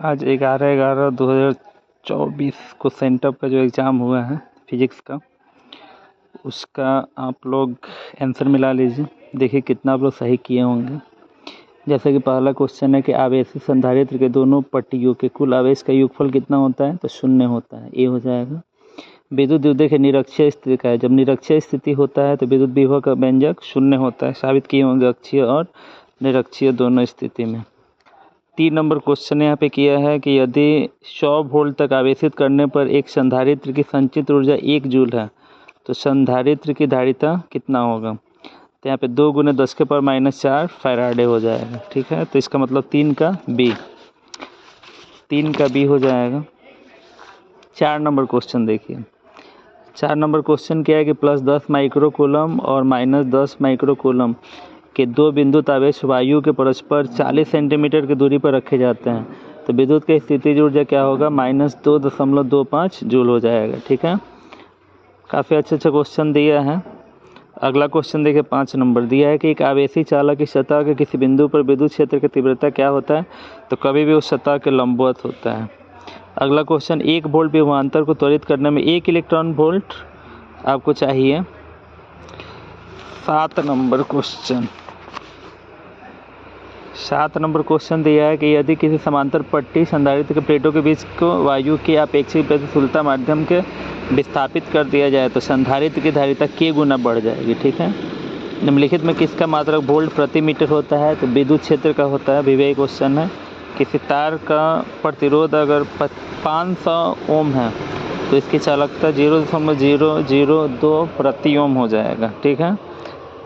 आज 11/11/2024 को सेंटअप का जो एग्ज़ाम हुआ है फिजिक्स का, उसका आप लोग आंसर मिला लीजिए। देखिए कितना आप लोग सही किए होंगे। जैसे कि पहला क्वेश्चन है कि आवेशित संधारित्र के दोनों पट्टियों के कुल आवेश का योगफल कितना होता है, तो 0 होता है, ए हो जाएगा। विद्युत विभव के निरक्षीय स्थिति का है, जब निरक्षीय स्थिति होता है तो विद्युत विभव का व्यंजक 0 होता है। साबित किए होंगे अक्षीय और निरक्षीय दोनों स्थिति में। 3 नंबर क्वेश्चन यहाँ पे किया है कि यदि 100 वोल्ट तक आवेशित करने पर एक संधारित्र की संचित ऊर्जा 1 जूल है, तो संधारित्र की धारिता कितना होगा। तो यहाँ पे 2 × 10⁻⁴ फैराडे हो जाएगा। ठीक है, तो इसका मतलब 3 का बी हो जाएगा। 4 नंबर क्वेश्चन देखिए। 4 नंबर क्वेश्चन क्या है कि +10 माइक्रोकूलम और -10 माइक्रोकूलम के 2 विद्युत आवेश वायु के परस्पर 40 सेंटीमीटर की दूरी पर रखे जाते हैं, तो विद्युत की स्थितिज ऊर्जा क्या होगा, -2.25 जूल हो जाएगा। ठीक है, काफ़ी अच्छा क्वेश्चन दिया है। अगला क्वेश्चन देखिए, 5 नंबर दिया है कि एक आवेशी चालक की सतह के किसी बिंदु पर विद्युत क्षेत्र की तीव्रता क्या होता है, तो कभी भी उस सतह के लंबवत होता है। अगला क्वेश्चन, 1 वोल्ट विभवांतर को त्वरित करने में 1 इलेक्ट्रॉन वोल्ट आपको चाहिए। 7 नंबर क्वेश्चन दिया है कि यदि किसी समांतर पट्टी संधारित्र के प्लेटों के बीच को वायु की अपेक्षित गतिशीलता माध्यम के विस्थापित कर दिया जाए, तो संधारित्र की धारिता k गुना बढ़ जाएगी। ठीक है, निम्नलिखित में किसका मात्रक वोल्ट प्रति मीटर होता है, तो विद्युत क्षेत्र का होता है। विवेक क्वेश्चन है। किसी तार का प्रतिरोध अगर 500 ओम है, तो इसकी चालकता 0.002 प्रति ओम हो जाएगा। ठीक है,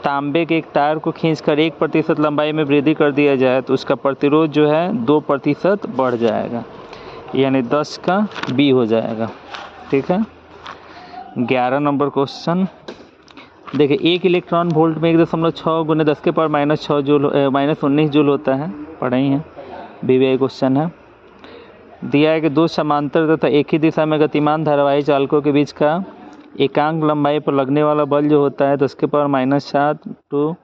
तांबे के एक तार को खींचकर 1% लंबाई में वृद्धि कर दिया जाए, तो उसका प्रतिरोध जो है 2% बढ़ जाएगा, यानी 10 का बी हो जाएगा। ठीक है, 11 नंबर क्वेश्चन देखिए, 1 इलेक्ट्रॉन वोल्ट में 1.6 × 10⁻⁻⁶ जूल -19 जूल होता है, पढ़े ही हैं। बीवीआई क्वेश्चन है। दिया है कि 2 समांतर तथा एक ही दिशा में गतिमान धारावाही चालकों के बीच का एकांक लंबाई पर लगने वाला बल जो होता है, 10⁻⁻7 to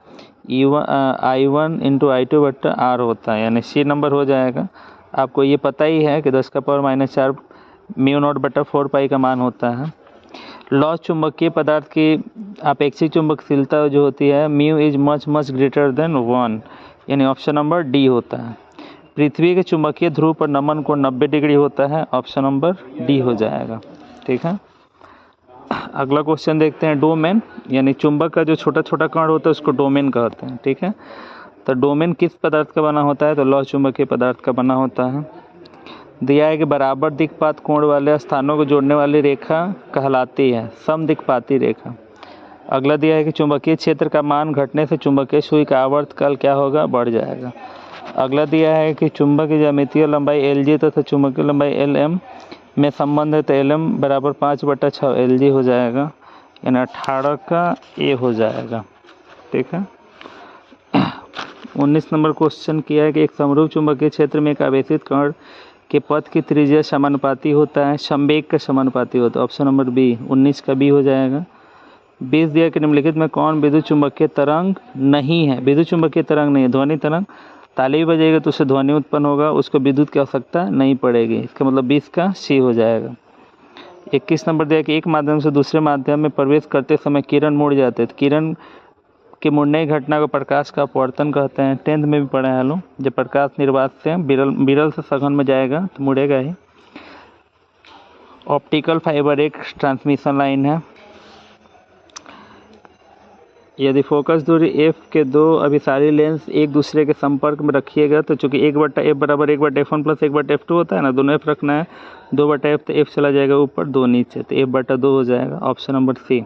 I1 × I2/R होता है, यानी सी नंबर हो जाएगा। आपको ये पता ही है कि 10⁻⁴ μ0/4 का मान होता है। लॉ चुंबकीय पदार्थ की अपेक्षित चुंबकशीलता जो होती है, mu is much greater than 1, यानी ऑप्शन नंबर डी होता है। पृथ्वी के चुंबकीय ध्रुव पर नमन कोण 90 डिग्री होता है, ऑप्शन नंबर डी हो जाएगा। ठीक है, अगला क्वेश्चन देखते हैं। डोमेन, यानी चुंबक का जो छोटा छोटा कण होता है उसको डोमेन कहते हैं। ठीक है, तो डोमेन किस पदार्थ का बना होता है, तो लौह चुंबकीय पदार्थ का बना होता है। दिया है कि बराबर दिक्पात कोण वाले स्थानों को जोड़ने वाली रेखा कहलाती है समदिक्पाती रेखा। अगला दिया है कि चुंबकीय क्षेत्र का मान घटने से चुंबकीय सुई का आवर्तकाल क्या होगा, बढ़ जाएगा। अगला दिया है कि चुंबक की ज्यामितीय लंबाई LG तथा चुंबकीय लंबाई LM में संबंध है, तो LM = 5/6 LG हो जाएगा, यानी 18 का ए हो जाएगा। ठीक है, 19 नंबर क्वेश्चन किया है कि एक समरूप चुंबकीय क्षेत्र में एक आवेशित कण के पथ की त्रिज्या समानुपाती होता है, संवेग का समानुपाती होता है, ऑप्शन नंबर बी, 19 का बी हो जाएगा। 20 दिया कि निम्नलिखित में कौन विद्युत चुंबकीय तरंग नहीं है, विद्युत चुंबकीय तरंग नहीं है, ध्वनि तरंग। ताली बजेगा तो उससे ध्वनि उत्पन्न होगा, उसको विद्युत की आवश्यकता नहीं पड़ेगी, इसका मतलब 20 का सी हो जाएगा। 21 नंबर दिया कि एक माध्यम से दूसरे माध्यम में प्रवेश करते समय किरण मुड़ जाते हैं, तो किरण के मुड़ने की घटना को प्रकाश का अपवर्तन कहते हैं। 10th में भी पढ़े हैं लोग, जब प्रकाश निर्वात से विरल से सघन में जाएगा तो मुड़ेगा ही। ऑप्टिकल फाइबर एक ट्रांसमिशन लाइन है। यदि फोकस दूरी f के 2 अभिसारी लेंस एक दूसरे के संपर्क में रखिएगा, तो चूंकि 1/f = 1/f1 + 1/f2 होता है ना, दोनों f रखना है, 2/f तो f चला जाएगा ऊपर, 2 नीचे, तो f/2 हो जाएगा, ऑप्शन नंबर सी।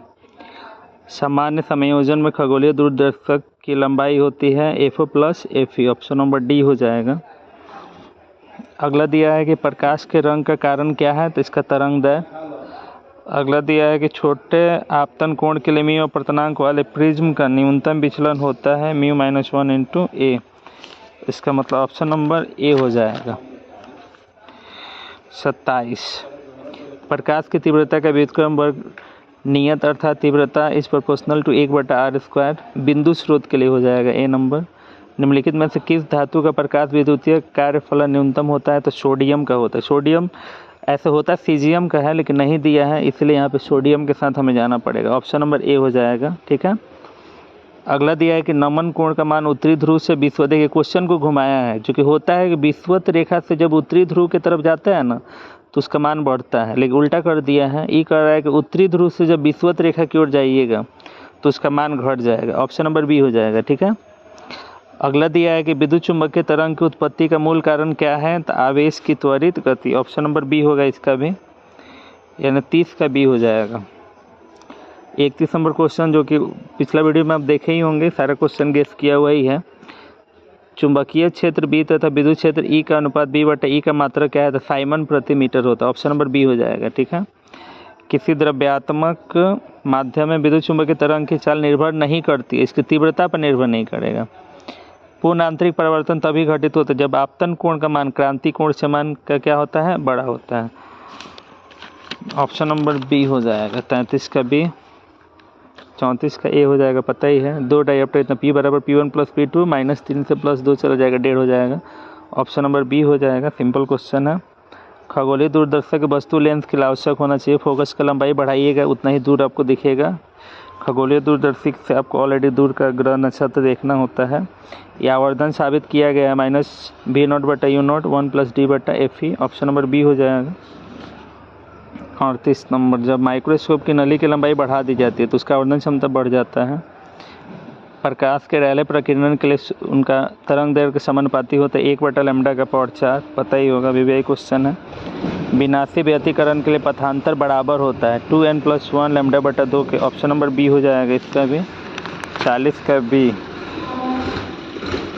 सामान्य समायोजन में खगोलीय दूरदर्शक की लंबाई होती है FO + FE, option number D हो जाएगा। अगला दिया है कि प्रकाश के रंग का कारण क्या है, तो इसका तरंगदैर्घ्य। अगला दिया है कि छोटे आपतन कोण के लिए म्यू अपर्तनांक वाले प्रिज्म का न्यूनतम विचलन होता है μ-1 × A, इसका मतलब ऑप्शन नंबर ए हो जाएगा। 27 प्रकाश की तीव्रता का व्युत्क्रम वर्ग नियत अर्थात तीव्रता इज प्रोपोर्शनल टू 1/r² बिंदु स्रोत के लिए हो जाएगा, ए नंबर। निम्नलिखित में से किस धातु का प्रकाश विद्युतीय कार्यफलन न्यूनतम होता है? तो सोडियम का होता है। सोडियम ऐसे होता है सीजियम का है लेकिन नहीं दिया है, इसलिए यहाँ पे सोडियम के साथ हमें जाना पड़ेगा। ऑप्शन नंबर ए हो जाएगा। ठीक है, अगला दिया है कि नमन कोण का मान उत्तरी ध्रुव से विषुवत, देखिए क्वेश्चन को घुमाया है, जो कि होता है कि विषुवत रेखा से जब उत्तरी ध्रुव की तरफ जाता है ना तो उसका मान बढ़ता है, लेकिन उल्टा कर दिया है। ये कर रहा है कि उत्तरी ध्रुव से जब विषुवत रेखा की ओर जाइएगा तो उसका मान घट जाएगा। ऑप्शन नंबर बी हो जाएगा। ठीक है, अगला दिया है कि विद्युत चुम्बकीय तरंग की उत्पत्ति का मूल कारण क्या है? तो आवेश की त्वरित गति। ऑप्शन नंबर बी होगा इसका भी, यानी 30 का बी हो जाएगा। 31 नंबर क्वेश्चन, जो कि पिछला वीडियो में आप देखे ही होंगे, सारा क्वेश्चन गेस किया हुआ ही है। चुंबकीय क्षेत्र बी तथा विद्युत क्षेत्र ई का अनुपात बी बटा ई का मात्रा क्या है? तो साइमन प्रति मीटर होता है। ऑप्शन नंबर बी हो जाएगा। ठीक है, किसी द्रव्यात्मक माध्यम में विद्युत चुम्बकीय तरंग की चाल निर्भर नहीं करती, इसकी तीव्रता पर निर्भर नहीं करेगा। पूर्ण आंतरिक परिवर्तन तभी घटित होता है जब आपतन कोण का मान क्रांति कोण से मान का क्या होता है? बड़ा होता है। ऑप्शन नंबर बी हो जाएगा। 33 का बी, 34 का ए हो जाएगा, पता ही है। 2 डायोप्टर इतना P बराबर P1 प्लस P2 माइनस 3 से प्लस 2 चला जाएगा, 1.5 हो जाएगा। ऑप्शन नंबर बी हो जाएगा। सिंपल क्वेश्चन है। खगोलीय दूरदर्शक वस्तु लेंस के लिए आवश्यक होना चाहिए, फोकस का लंबाई बढ़ाइएगा उतना ही दूर आपको दिखेगा। खगोलीय दूरदर्शी से आपको ऑलरेडी दूर का ग्रह नक्षत्र देखना होता है। यह आवर्धन साबित किया गया है माइनस V0 बटा U0 1 प्लस D बटा FE। ऑप्शन नंबर बी हो जाएगा। 38 नंबर, जब माइक्रोस्कोप की नली की लंबाई बढ़ा दी जाती है तो उसका आवर्धन क्षमता बढ़ जाता है। प्रकाश के रैले प्रकीर्णन के लिए उनका तरंग दैर्घ्य के समानुपाती होता है 1 बटा लैम्ब्डा का पावर 4, पता ही होगा, VVI क्वेश्चन है। विनाशी व्यतिकरण के लिए पथांतर बराबर होता है 2n प्लस 1 लैम्ब्डा बटा 2 के। ऑप्शन नंबर बी हो जाएगा इसका भी। 40 का बी।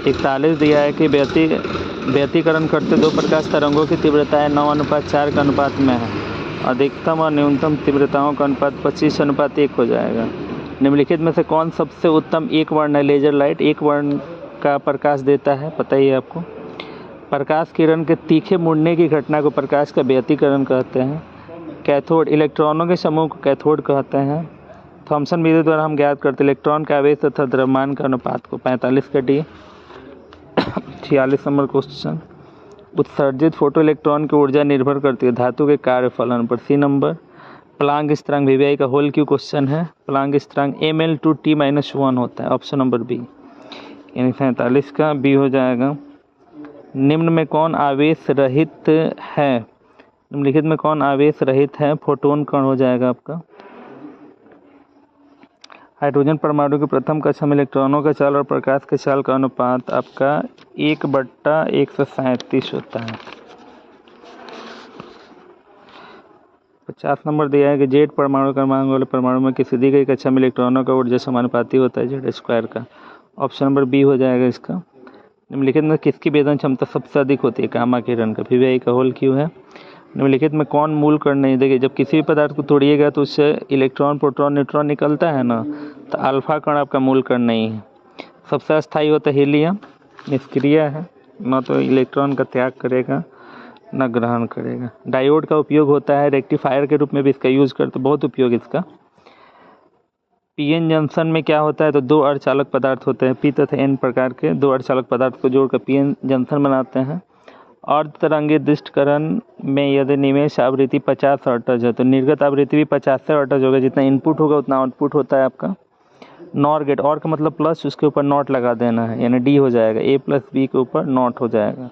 41 दिया है कि व्यतिकरण करते दो प्रकाश तरंगों की तीव्रताएं 9:4 का अनुपात में है। अधिकतम और न्यूनतम तीव्रताओं का अनुपात 25:1 हो जाएगा। निम्नलिखित में से कौन सबसे उत्तम एक वर्ण है? लेजर लाइट एक वर्ण का प्रकाश देता है, पता ही है आपको। प्रकाश किरण के तीखे मुड़ने की घटना को प्रकाश का व्यतिकरण कहते हैं। कैथोड, इलेक्ट्रॉनों के समूह को कैथोड कहते हैं। थॉमसन विधि द्वारा हम ज्ञात करते इलेक्ट्रॉन के आवेश तथा द्रव्यमान का अनुपात को। 45 का डी। 46 नंबर क्वेश्चन, उत्सर्जित फोटो इलेक्ट्रॉन की ऊर्जा निर्भर करती है धातु के कार्यफलन पर। सी नंबर, प्लांक स्थिरांक VVI का होल क्यू क्वेश्चन है। प्लांक स्थिरांक ml/T-1 होता है। ऑप्शन नंबर बी, यानी 47 का बी हो जाएगा। निम्न में कौन आवेश रहित है? निम्नलिखित में कौन आवेश रहित है? फोटोन कण हो जाएगा आपका। हाइड्रोजन परमाणु के प्रथम कक्षा में इलेक्ट्रॉनों का चाल और प्रकाश के चाल का अनुपात आपका 1/137 होता है। 50 नंबर दिया है कि जेड परमाणु क्रमांक वाले परमाणु में किसी दी गई कक्षा में इलेक्ट्रॉनों का ऊर्जा समानुपाती होता है Z² का। ऑप्शन नंबर बी हो जाएगा इसका। निम्नलिखित में किसकी वेदन क्षमता सबसे अधिक होती है? गामा किरण का। VVI का होल क्यू है। निम्नलिखित में कौन मूल कण नहीं? देखिए, जब किसी भी पदार्थ को तोड़िएगा तो उससे इलेक्ट्रॉन प्रोटॉन न्यूट्रॉन निकलता है ना, तो अल्फा कण आपका मूल कण नहीं है। सबसे अस्थायी होता है हीलियम, निष्क्रिय है, न तो इलेक्ट्रॉन का त्याग करेगा न ग्रहण करेगा। डायोड का उपयोग होता है रेक्टिफायर के रूप में भी इसका यूज करते, बहुत उपयोग इसका। पीएन जंक्शन में क्या होता है? तो 2 अर्धचालक पदार्थ होते हैं, पी तथा एन प्रकार के 2 अर्धचालक पदार्थ को जोड़कर पीएन जंक्शन बनाते हैं। अर्ध तरंगी दृष्टिकरण में यदि निवेश आवृत्ति 50 हर्ट्ज है तो निर्गत आवृत्ति भी 50 हर्ट्ज होगा। जितना इनपुट होगा उतना आउटपुट होता है आपका। नॉर गेट, और का मतलब प्लस, उसके ऊपर नॉट लगा देना है, यानी डी हो जाएगा। A + B के ऊपर नॉट हो जाएगा।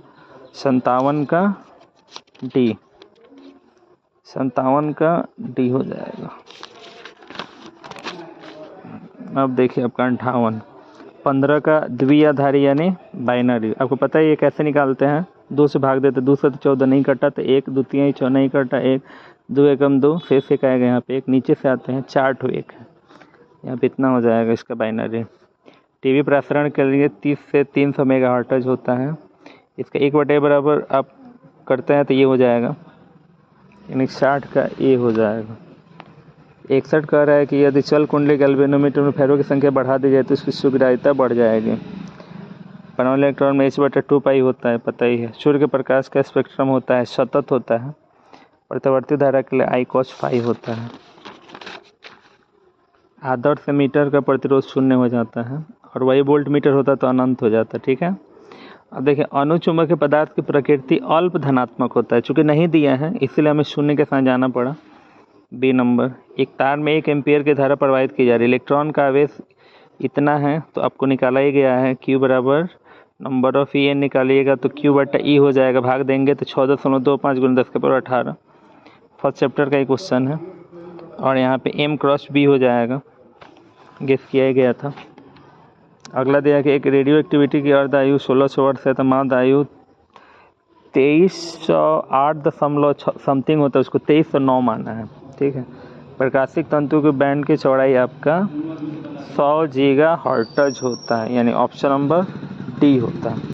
57 का डी, 57 का डी हो जाएगा। अब देखिए आपका 58। 15 का द्विआधारी यानी बाइनरी। आपको पता है ये कैसे निकालते हैं? 2 से भाग देते, 2 से तो 14 नहीं कटा तो 1, 2 3 6 नहीं कटा 1, 2 एकम 2, शेष एक आएगा यहाँ पे 1, नीचे से आते हैं 4 ठो 1 है, यहाँ पे इतना हो जाएगा इसका बाइनरी। टीवी प्रसारण के लिए 30 से 300 मेगाहर्ट्ज होता है। इसका 1/a बराबर आप करते हैं तो ये हो जाएगा, यानी 60 का ए हो जाएगा। 61 कह रहा है कि यदि चल कुंडली गैल्वेनोमीटर में फेरों की संख्या बढ़ा दी जाए तो इसकी सुग्राह्यता बढ़ जाएगी। परमाणु इलेक्ट्रॉन में H/2 पाई होता है, पता ही है। सूर्य के प्रकाश का स्पेक्ट्रम होता है, सतत होता है। प्रतिवर्ती धारा के लिए I cos phi होता है। आदर्श मीटर का प्रतिरोध 0 हो जाता है। और वही वोल्ट मीटर होता तो अनंत हो जाता। ठीक है, अब देखिए अनुचुंबकीय पदार्थ की प्रकृति अल्प धनात्मक होता है, चूँकि नहीं दिया है इसलिए हमें शून्य के साथ जाना पड़ा। बी नंबर, एक तार में 1 एम्पियर की धारा प्रवाहित की जा रही है, इलेक्ट्रॉन का आवेश इतना है तो आपको निकाला ही गया है, Q बराबर नंबर ऑफ ई एन निकालिएगा तो Q बटा ई हो जाएगा, भाग देंगे तो 6.25 × 10⁻18 फर्स्ट चैप्टर का ही क्वेश्चन है। और यहाँ पे M क्रॉस B हो जाएगा, गेस किया ही गया था। अगला दिया कि एक रेडियो एक्टिविटी की अर्ध आयु 1600 वर्ष है तो माद आयु 2308 समथिंग होता है, उसको 2309 माना है। ठीक है, प्रकाशिक तंतु के बैंड की चौड़ाई आपका 100 गीगाहर्ट्ज होता है, यानी ऑप्शन नंबर डी होता है।